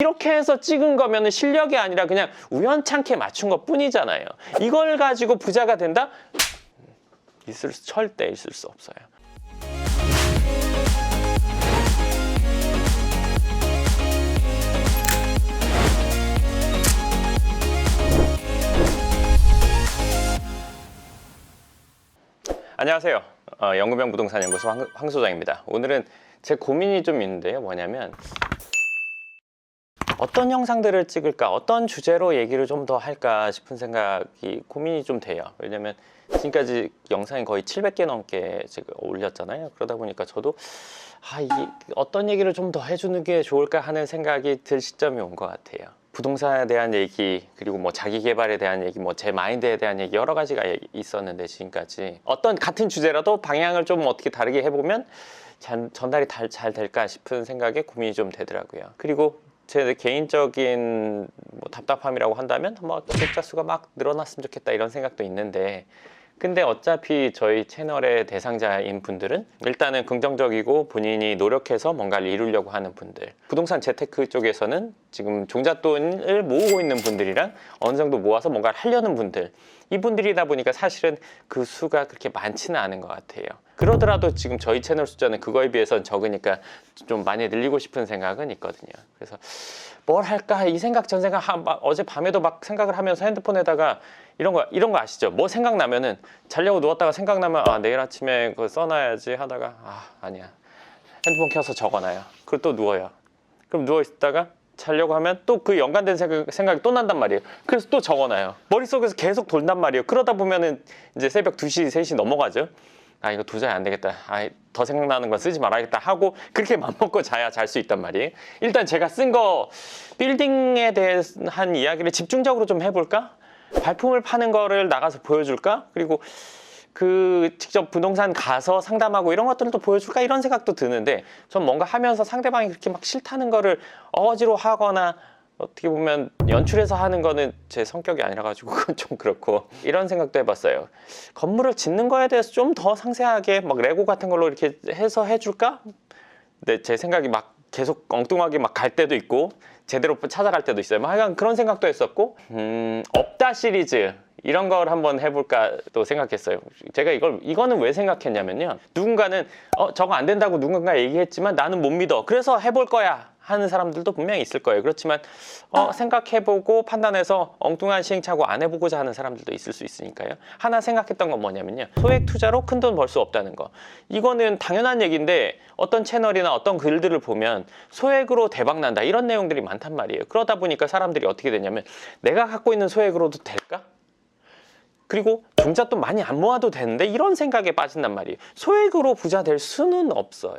이렇게 해서 찍은 거면 실력이 아니라 그냥 우연찮게 맞춘 것 뿐이잖아요. 이걸 가지고 부자가 된다? 절대 있을 수 없어요. 안녕하세요. 연구병 부동산 연구소 황 소장입니다. 오늘은 제 고민이 좀 있는데요. 뭐냐면 어떤 영상들을 찍을까, 어떤 주제로 얘기를 좀 더 할까 싶은 생각이 고민이 좀 돼요. 왜냐면 지금까지 영상이 거의 700개 넘게 제가 올렸잖아요. 그러다 보니까 저도 이게 어떤 얘기를 좀 더 해주는 게 좋을까 하는 생각이 들 시점이 온 것 같아요. 부동산에 대한 얘기, 그리고 뭐 자기 개발에 대한 얘기, 뭐 제 마인드에 대한 얘기, 여러 가지가 있었는데 지금까지 어떤 같은 주제라도 방향을 좀 어떻게 다르게 해보면 전달이 잘 될까 싶은 생각에 고민이 좀 되더라고요. 그리고 제 개인적인 뭐 답답함이라고 한다면 뭐 구독자 수가 막 늘어났으면 좋겠다 이런 생각도 있는데, 근데 어차피 저희 채널의 대상자인 분들은 일단은 긍정적이고 본인이 노력해서 뭔가를 이루려고 하는 분들, 부동산 재테크 쪽에서는 지금 종잣돈을 모으고 있는 분들이랑 어느 정도 모아서 뭔가를 하려는 분들, 이분들이다 보니까 사실은 그 수가 그렇게 많지는 않은 것 같아요. 그러더라도 지금 저희 채널 숫자는 그거에 비해서는 적으니까 좀 많이 늘리고 싶은 생각은 있거든요. 그래서 뭘 할까 이 생각 전 생각 어제 밤에도 막 생각을 하면서 핸드폰에다가 이런 거 아시죠? 뭐 생각나면은 자려고 누웠다가 생각나면 내일 아침에 그거 써놔야지 하다가 아니야, 핸드폰 켜서 적어놔요. 그리고 또 누워요. 그럼 누워 있다가 자려고 하면 또 그 연관된 생각이 또 난단 말이에요. 그래서 또 적어놔요. 머릿속에서 계속 돌단 말이에요. 그러다 보면은 이제 새벽 2시, 3시 넘어가죠. 이거 도저히 안 되겠다. 더 생각나는 건 쓰지 말아야겠다 하고 그렇게 맘먹고 자야 잘 수 있단 말이에요. 일단 제가 쓴 거 빌딩에 대한 이야기를 집중적으로 좀 해볼까? 발품을 파는 거를 나가서 보여줄까? 그리고 직접 부동산 가서 상담하고 이런 것들도 보여줄까? 이런 생각도 드는데, 전 뭔가 하면서 상대방이 그렇게 막 싫다는 거를 어거지로 하거나 어떻게 보면 연출해서 하는 거는 제 성격이 아니라 가지고 그건 좀 그렇고, 이런 생각도 해봤어요. 건물을 짓는 거에 대해서 좀 더 상세하게 막 레고 같은 걸로 이렇게 해서 해줄까? 근데 제 생각이 막 계속 엉뚱하게 막 갈 때도 있고 제대로 찾아갈 때도 있어요. 하여간 그런 생각도 했었고, 없다 시리즈 이런 걸 한번 해볼까 또 생각했어요. 제가 이거는 왜 생각했냐면요, 누군가는 저거 안 된다고 누군가 얘기했지만 나는 못 믿어, 그래서 해볼 거야 하는 사람들도 분명히 있을 거예요. 그렇지만 생각해보고 판단해서 엉뚱한 시행착오 안 해보고자 하는 사람들도 있을 수 있으니까요. 하나 생각했던 건 뭐냐면요, 소액 투자로 큰 돈 벌 수 없다는 거. 이거는 당연한 얘기인데 어떤 채널이나 어떤 글들을 보면 소액으로 대박 난다 이런 내용들이 많단 말이에요. 그러다 보니까 사람들이 어떻게 되냐면, 내가 갖고 있는 소액으로도 될까? 그리고 종잣돈 많이 안 모아도 되는데 이런 생각에 빠진단 말이에요. 소액으로 부자 될 수는 없어요.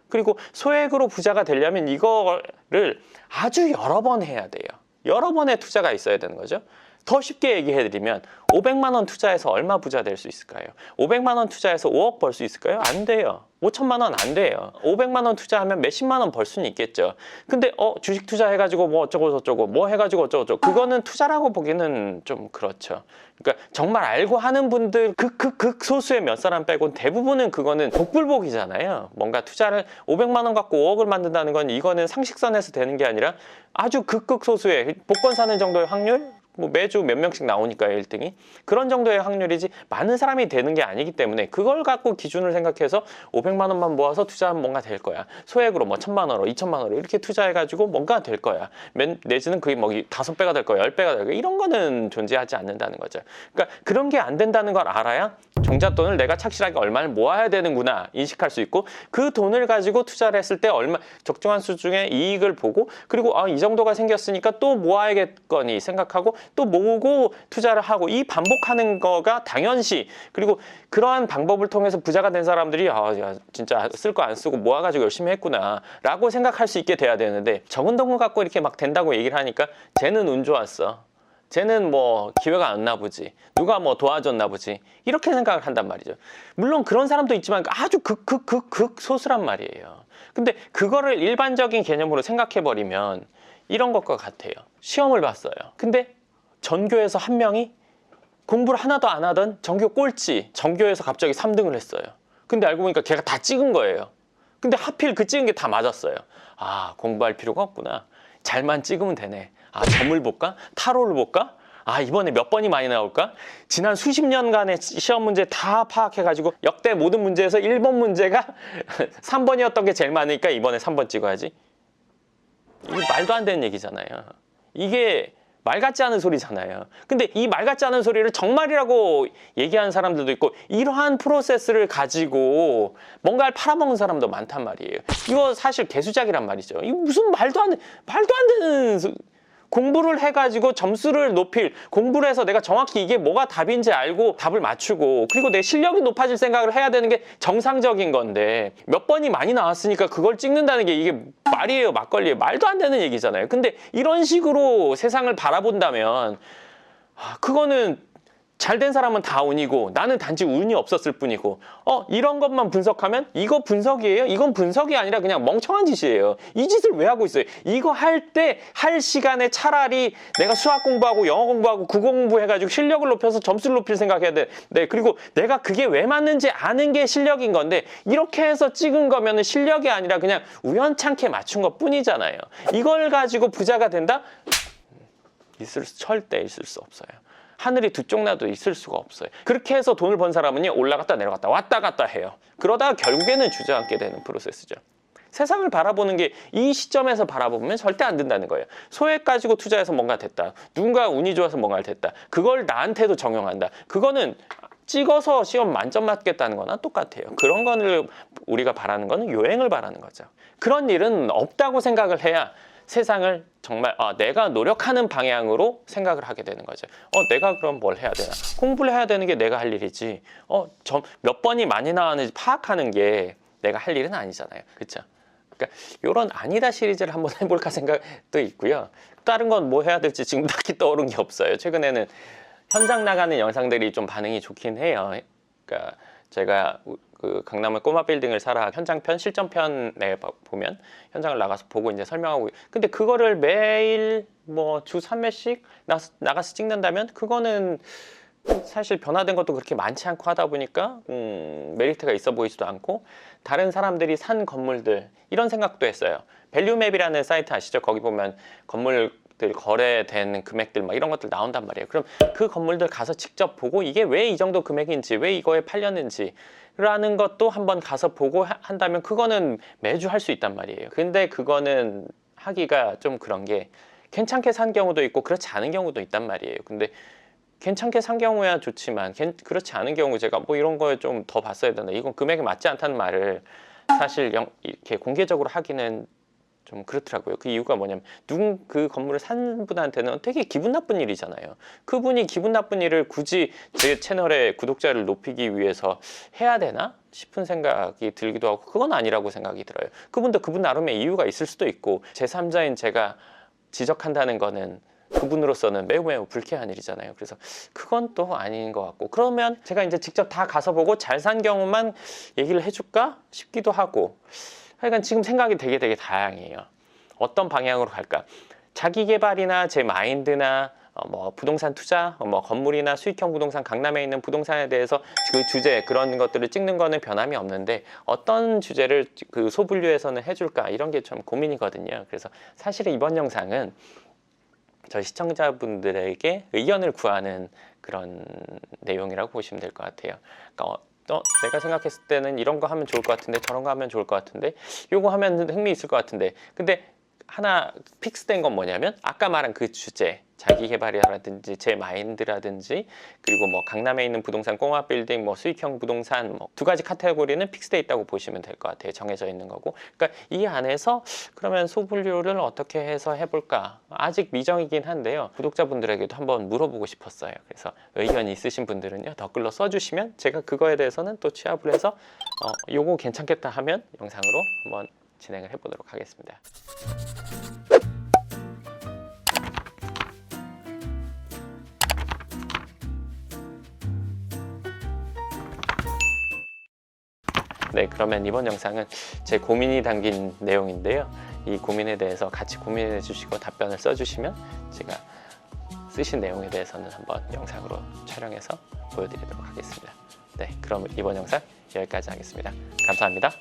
그리고 소액으로 부자가 되려면 이거를 아주 여러 번 해야 돼요. 여러 번의 투자가 있어야 되는 거죠. 더 쉽게 얘기해드리면 500만 원 투자해서 얼마 부자 될 수 있을까요? 500만 원 투자해서 5억 벌 수 있을까요? 안 돼요. 5천만 원 안 돼요. 500만 원 투자하면 몇십만 원 벌 수는 있겠죠. 근데 주식 투자해가지고 뭐 어쩌고 저쩌고 뭐 해가지고 어쩌고 저쩌고, 그거는 투자라고 보기는 좀 그렇죠. 그러니까 정말 알고 하는 분들 극소수의 몇 사람 빼곤 대부분은 그거는 복불복이잖아요. 뭔가 투자를 500만 원 갖고 5억을 만든다는 건 이거는 상식선에서 되는 게 아니라 아주 극소수의 복권 사는 정도의 확률? 뭐 매주 몇 명씩 나오니까요, 1등이. 그런 정도의 확률이지 많은 사람이 되는 게 아니기 때문에 그걸 갖고 기준을 생각해서 500만 원만 모아서 투자하면 뭔가 될 거야. 소액으로 뭐 1,000만 원으로 2,000만 원으로 이렇게 투자해가지고 뭔가 될 거야. 내지는 그게 뭐 5배가 될 거야, 10배가 될 거야. 이런 거는 존재하지 않는다는 거죠. 그러니까 그런 게 안 된다는 걸 알아야 종잣돈을 내가 착실하게 얼마를 모아야 되는구나 인식할 수 있고, 그 돈을 가지고 투자를 했을 때 얼마 적정한 수준의 이익을 보고, 그리고 이 정도가 생겼으니까 또 모아야겠거니 생각하고 또 모으고 투자를 하고, 이 반복하는 거가 당연시. 그리고 그러한 방법을 통해서 부자가 된 사람들이 진짜 쓸 거 안 쓰고 모아가지고 열심히 했구나 라고 생각할 수 있게 돼야 되는데, 적은 돈 갖고 이렇게 막 된다고 얘기를 하니까 쟤는 운 좋았어, 쟤는 뭐 기회가 안 나 보지, 누가 뭐 도와줬나 보지, 이렇게 생각을 한단 말이죠. 물론 그런 사람도 있지만 아주 극소수란 말이에요. 근데 그거를 일반적인 개념으로 생각해버리면 이런 것과 같아요. 시험을 봤어요. 근데 전교에서 한 명이 공부를 하나도 안 하던 전교 꼴찌, 전교에서 갑자기 3등을 했어요. 근데 알고 보니까 걔가 다 찍은 거예요. 근데 하필 그 찍은 게 다 맞았어요. 공부할 필요가 없구나. 잘만 찍으면 되네. 아, 점을 볼까? 타로를 볼까? 아, 이번에 몇 번이 많이 나올까? 지난 수십 년간의 시험 문제 다 파악해가지고 역대 모든 문제에서 1번 문제가 3번이었던 게 제일 많으니까 이번에 3번 찍어야지. 이게 말도 안 되는 얘기잖아요. 이게 말 같지 않은 소리잖아요. 근데 이 말 같지 않은 소리를 정말이라고 얘기하는 사람들도 있고, 이러한 프로세스를 가지고 뭔가를 팔아먹는 사람도 많단 말이에요. 이거 사실 개수작이란 말이죠. 이거 무슨 말도 안 되는 공부를 해가지고 점수를 공부를 해서 내가 정확히 이게 뭐가 답인지 알고 답을 맞추고, 그리고 내 실력이 높아질 생각을 해야 되는 게 정상적인 건데, 몇 번이 많이 나왔으니까 그걸 찍는다는 게 이게 말이에요, 막걸리예요? 말도 안 되는 얘기잖아요. 근데 이런 식으로 세상을 바라본다면 그거는 잘된 사람은 다 운이고 나는 단지 운이 없었을 뿐이고, 이런 것만 분석하면 이거 분석이에요? 이건 분석이 아니라 그냥 멍청한 짓이에요. 이 짓을 왜 하고 있어요? 이거 할 시간에 차라리 내가 수학 공부하고 영어 공부하고 국어 공부해가지고 실력을 높여서 점수를 높일 생각해야 돼. 네, 그리고 내가 그게 왜 맞는지 아는 게 실력인 건데, 이렇게 해서 찍은 거면은 실력이 아니라 그냥 우연찮게 맞춘 것 뿐이잖아요. 이걸 가지고 부자가 된다? 절대 있을 수 없어요. 하늘이 두 쪽 나도 있을 수가 없어요. 그렇게 해서 돈을 번 사람은요, 올라갔다 내려갔다 왔다 갔다 해요. 그러다가 결국에는 주저앉게 되는 프로세스죠. 세상을 바라보는 게 이 시점에서 바라보면 절대 안 된다는 거예요. 소액 가지고 투자해서 뭔가 됐다, 누군가 운이 좋아서 뭔가를 됐다, 그걸 나한테도 적용한다, 그거는 찍어서 시험 만점 맞겠다는 거나 똑같아요. 그런 거를 우리가 바라는 거는 요행을 바라는 거죠. 그런 일은 없다고 생각을 해야 세상을 정말 내가 노력하는 방향으로 생각을 하게 되는 거죠. 내가 그럼 뭘 해야 되나? 공부를 해야 되는 게 내가 할 일이지. 몇 번이 많이 나왔는지 파악하는 게 내가 할 일은 아니잖아요. 그렇죠? 그러니까 이런 아니다 시리즈를 한번 해볼까 생각도 있고요. 다른 건 뭐 해야 될지 지금 딱히 떠오른 게 없어요. 최근에는 현장 나가는 영상들이 좀 반응이 좋긴 해요. 그러니까 제가 그 강남의 꼬마 빌딩을 사라 현장편, 실전편에 보면 현장을 나가서 보고 이제 설명하고, 근데 그거를 매일 뭐 주 3회씩 나가서 찍는다면 그거는 사실 변화된 것도 그렇게 많지 않고 하다 보니까 메리트가 있어 보이지도 않고, 다른 사람들이 산 건물들 이런 생각도 했어요. 밸류맵이라는 사이트 아시죠? 거기 보면 건물들 거래된 금액들 막 이런 것들 나온단 말이에요. 그럼 그 건물들 가서 직접 보고 이게 왜 이 정도 금액인지, 왜 이거에 팔렸는지 라는 것도 한번 가서 보고 한다면 그거는 매주 할 수 있단 말이에요. 근데 그거는 하기가 좀 그런 게, 괜찮게 산 경우도 있고 그렇지 않은 경우도 있단 말이에요. 근데 괜찮게 산 경우야 좋지만 그렇지 않은 경우 제가 뭐 이런 거에 좀 더 봤어야 된다, 이건 금액에 맞지 않다는 말을 사실 이렇게 공개적으로 하기는 좀 그렇더라고요. 그 이유가 뭐냐면 그 건물을 산 분한테는 되게 기분 나쁜 일이잖아요. 그분이 기분 나쁜 일을 굳이 제 채널의 구독자를 높이기 위해서 해야 되나 싶은 생각이 들기도 하고, 그건 아니라고 생각이 들어요. 그분도 그분 나름의 이유가 있을 수도 있고, 제3자인 제가 지적한다는 거는 그분으로서는 매우 매우 불쾌한 일이잖아요. 그래서 그건 또 아닌 것 같고, 그러면 제가 이제 직접 다 가서 보고 잘 산 경우만 얘기를 해줄까 싶기도 하고, 하여간 지금 생각이 되게 다양해요. 어떤 방향으로 갈까? 자기 개발이나 제 마인드나 뭐 부동산 투자, 뭐 건물이나 수익형 부동산, 강남에 있는 부동산에 대해서 그 주제, 그런 것들을 찍는 거는 변함이 없는데, 어떤 주제를 그 소분류에서는 해줄까, 이런 게 좀 고민이거든요. 그래서 사실 이번 영상은 저희 시청자분들에게 의견을 구하는 그런 내용이라고 보시면 될 것 같아요. 그러니까 내가 생각했을 때는 이런 거 하면 좋을 것 같은데, 저런 거 하면 좋을 것 같은데, 요거 하면 흥미 있을 것 같은데, 근데 하나 픽스된 건 뭐냐면 아까 말한 그 주제, 자기 개발이라든지 제 마인드라든지, 그리고 뭐 강남에 있는 부동산, 꼬마 빌딩, 뭐 수익형 부동산, 뭐 두 가지 카테고리는 픽스돼 있다고 보시면 될 것 같아요. 정해져 있는 거고. 그러니까 이 안에서 그러면 소분류를 어떻게 해서 해볼까, 아직 미정이긴 한데요. 구독자분들에게도 한번 물어보고 싶었어요. 그래서 의견이 있으신 분들은요, 댓글로 써주시면 제가 그거에 대해서는 또 취합을 해서 요거 괜찮겠다 하면 영상으로 한번 진행을 해보도록 하겠습니다. 네, 그러면 이번 영상은 제 고민이 담긴 내용인데요. 이 고민에 대해서 같이 고민해 주시고 답변을 써주시면 제가 쓰신 내용에 대해서는 한번 영상으로 촬영해서 보여드리도록 하겠습니다. 네, 그럼 이번 영상 여기까지 하겠습니다. 감사합니다.